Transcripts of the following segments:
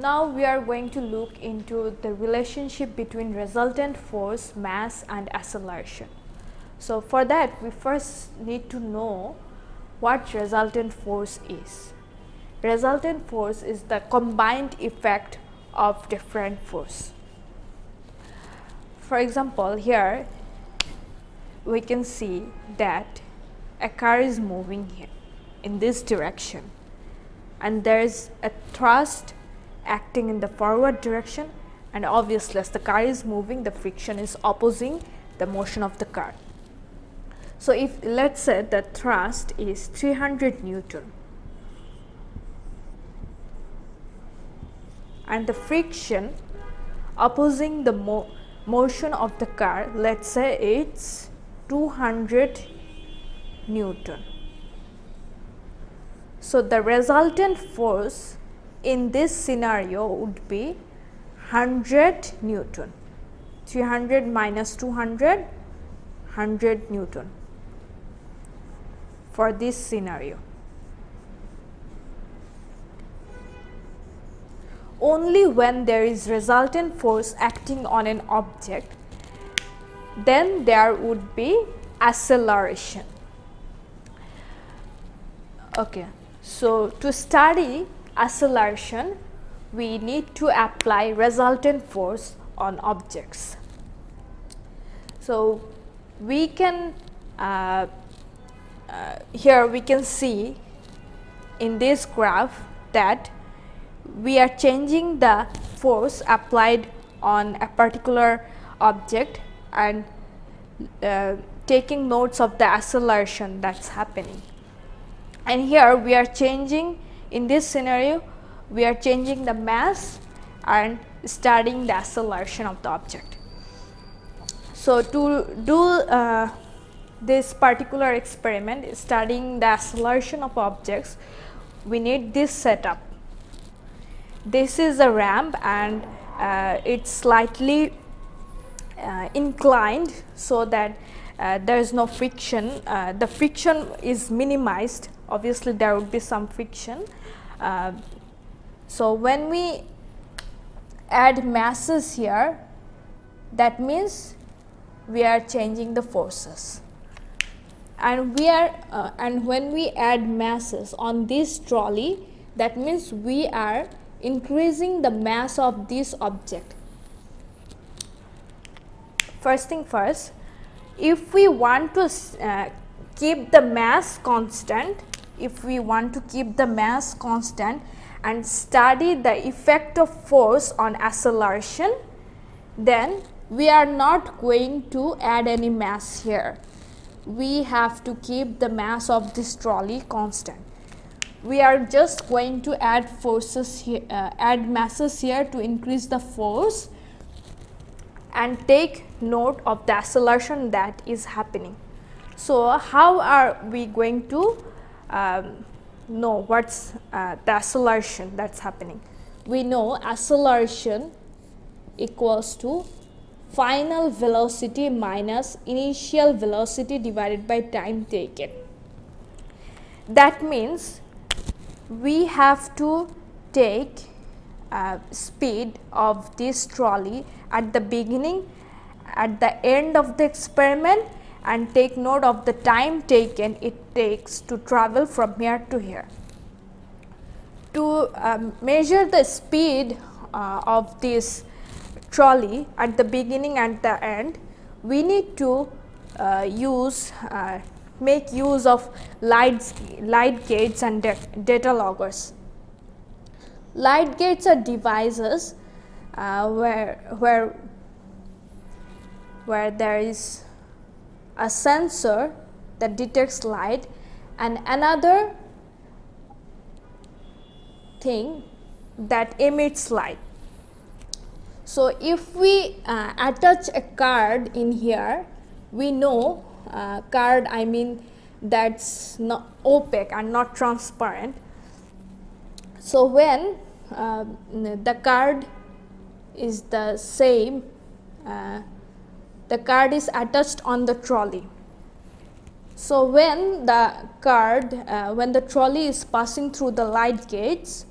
Now we are going to look into the relationship between resultant force, mass and acceleration. So for that we first need to know what resultant force is. Resultant force is the combined effect of different force. For example, here we can see that a car is moving here in this direction, and there is a thrust acting in the forward direction, and obviously as the car is moving, the friction is opposing the motion of the car. So if let's say the thrust is 300 Newton and the friction opposing the motion of the car, let's say it's 200 Newton. So the resultant force in this scenario would be 100 Newton. 300 minus 200, 100 Newton for this scenario. Only when there is resultant force acting on an object, then there would be acceleration. Okay, so to study acceleration, we need to apply resultant force on objects. So we can here we can see in this graph that we are changing the force applied on a particular object and taking notes of the acceleration that's happening. And here we are changing, in this scenario we are changing the mass and studying the acceleration of the object. So to do this particular experiment, studying the acceleration of objects, we need this setup. This is a ramp and it's slightly inclined so that there is no friction. The friction is minimized. Obviously there would be some friction. So when we add masses here, that means we are changing the forces, and when we add masses on this trolley, that means we are increasing the mass of this object. First thing first, if we want to keep the mass constant, and study the effect of force on acceleration, then we are not going to add any mass here. We have to keep the mass of this trolley constant. We are just going to add forces here, add masses here to increase the force and take note of the acceleration that is happening. So how are we going to know what's the acceleration that's happening? We know acceleration equals to final velocity minus initial velocity divided by time taken. That means we have to take speed of this trolley at the beginning, at the end of the experiment, and take note of the time taken it takes to travel from here to here. To measure the speed of this trolley at the beginning and the end, we need to make use of light gates and data loggers. Light gates are devices where there is a sensor that detects light and another thing that emits light. So if we attach a card in here, we know card, I mean that's not opaque and not transparent. So when the card is the same, the card is attached on the trolley. So when the trolley is passing through the light gates,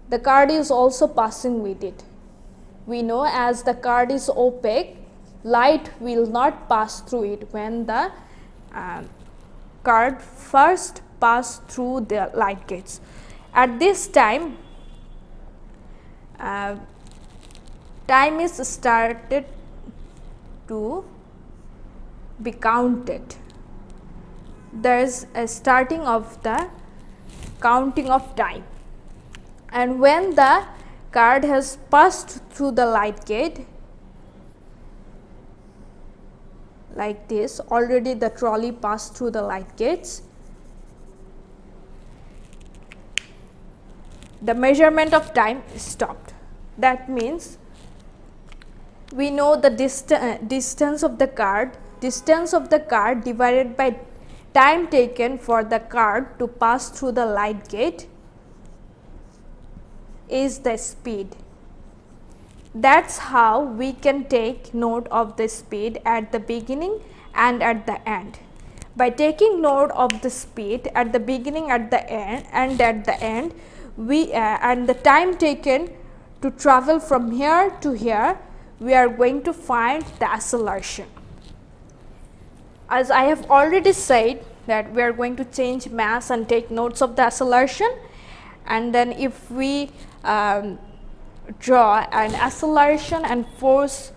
the card is also passing with it. We know as the card is opaque, light will not pass through it when the card first pass through the light gates. At this time, time is started to be counted. There is a starting of the counting of time, and when the card has passed through the light gate like this, already the trolley passed through the light gates, the measurement of time is stopped. That means we know the distance of the card divided by time taken for the card to pass through the light gate is the speed. That's how we can take note of the speed at the beginning and at the end. By taking note of the speed at the beginning, at the end, and at the end, we and the time taken to travel from here to here, we are going to find the acceleration. As I have already said that we are going to change mass and take notes of the acceleration, and then if we draw an acceleration and force,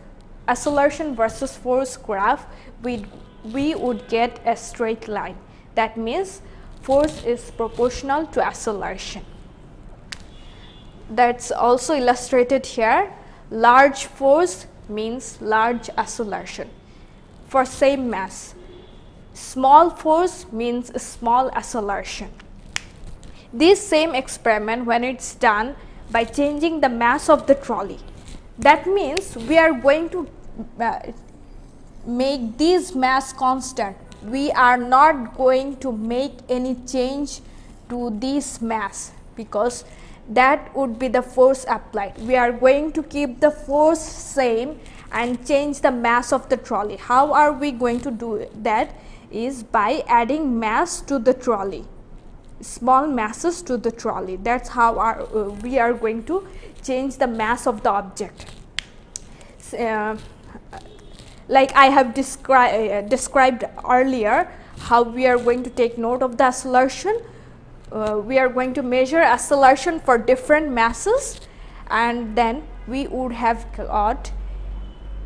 acceleration versus force graph, we would get a straight line. That means force is proportional to acceleration. That's also illustrated here. Large force means large acceleration for same mass. Small force means small acceleration. This same experiment, when it's done by changing the mass of the trolley, that means we are going to make this mass constant. We are not going to make any change to this mass because that would be the force applied. We are going to keep the force same and change the mass of the trolley. How are we going to do that? Is by adding mass to the trolley, small masses to the trolley. That's how we are going to change the mass of the object. Like I have described earlier, how we are going to take note of the acceleration. We are going to measure acceleration for different masses, and then we would have got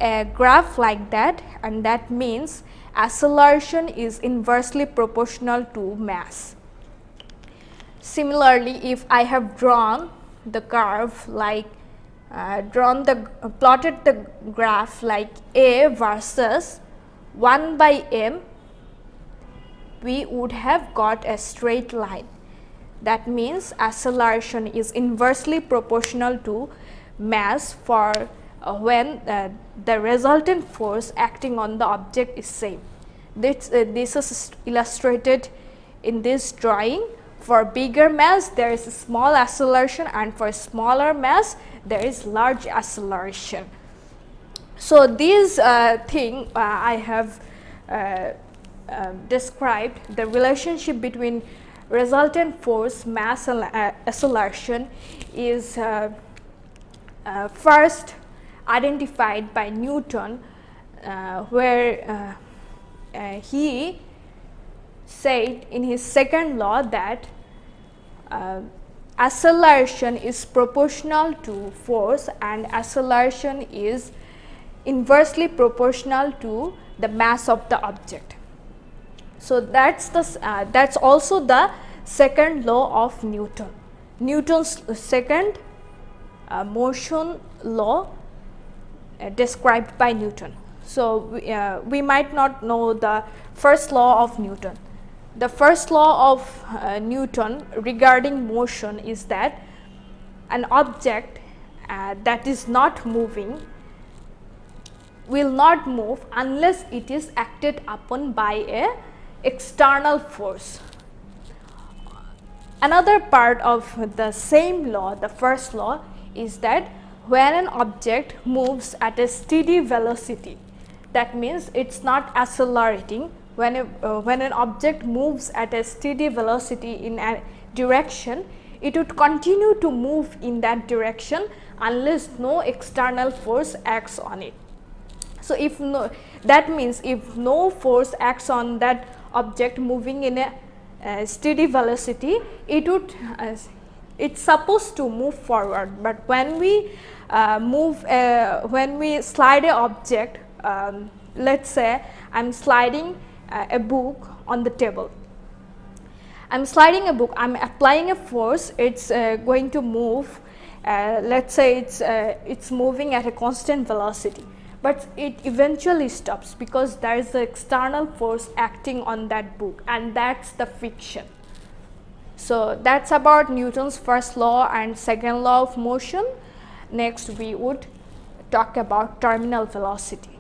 a graph like that, and that means acceleration is inversely proportional to mass. Similarly, if I have drawn the curve like plotted the graph like A versus 1 by m, we would have got a straight line. That means acceleration is inversely proportional to mass for when the resultant force acting on the object is same. This is illustrated in this drawing. For bigger mass there is a small acceleration, and for smaller mass there is large acceleration. So this thing I have described the relationship between resultant force, mass and acceleration is first identified by Newton, where he said in his second law that acceleration is proportional to force and acceleration is inversely proportional to the mass of the object. So that's also the second law of Newton. Newton's second motion law described by Newton. So we might not know the first law of Newton. The first law of Newton regarding motion is that an object that is not moving will not move unless it is acted upon by a external force. Another part of the same law, the first law, is that when an object moves at a steady velocity, that means it's not accelerating. When an object moves at a steady velocity in a direction, it would continue to move in that direction unless no external force acts on it. So, if no, that means if no force acts on that object moving in a steady velocity, it would it's supposed to move forward. But when we when we slide a object, let's say I am sliding a book on the table. I am sliding a book, I am applying a force, it's going to move, let's say it's moving at a constant velocity, but it eventually stops because there is the external force acting on that book, and that's the friction. So, that's about Newton's first law and second law of motion. Next we would talk about terminal velocity.